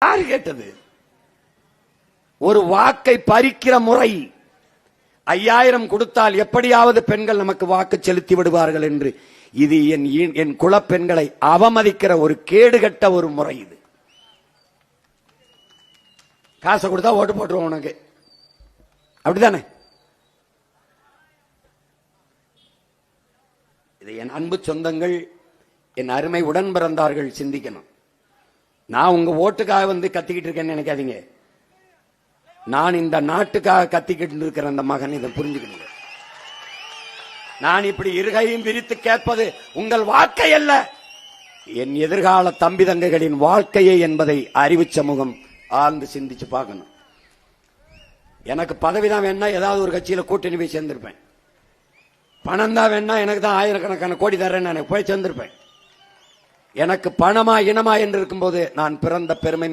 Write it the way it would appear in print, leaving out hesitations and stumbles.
யாரு கேட்டது? ஒரு வாக்கை பறிக்கிற முறை. 5000 கொடுத்தால் எப்படியாவது பெண்கள் நமக்கு வாக்கு செலுத்தி விடுவார்கள் என்று இது என் குலப்பெண்களை அவமதிக்கிற ஒரு கேடுகட்ட ஒரு முறை. இது காசை கொடுத்தா ஓட்டு போட்டுருவோம் உனக்கு, அப்படித்தானே? இது என் அன்பு சொந்தங்கள், என் அருமை உடன் பிறந்தார்கள் சிந்திக்கணும். நான் உங்க ஓட்டுக்காக வந்து கத்திக்கிட்டு இருக்கேன்னு நினைக்காதீங்க. நான் இந்த நாட்டுக்காக கத்திக்கிட்டு இருக்கிற அந்த மகன், இதை புரிஞ்சுக்கணும். நான் இப்படி இருகையும் விரித்து கேட்பது உங்கள் வாழ்க்கை அல்ல, என் எதிர்கால தம்பி தங்கைகளின் வாழ்க்கையை என்பதை அறிவு சமூகம் ஆழ்ந்து சிந்திச்சு பார்க்கணும். எனக்கு பதவிதான் வேணா ஏதாவது ஒரு கட்சியில கூட்டணி போய் சேர்ந்திருப்பேன். பணம் தான் வேணா எனக்கு தான் ஆயிரக்கணக்கான கோடி தரேன்னு எனக்கு போய் சேர்ந்திருப்பேன். எனக்கு பணமா இனமா என்று இருக்கும்போது நான் பிறந்த பெருமை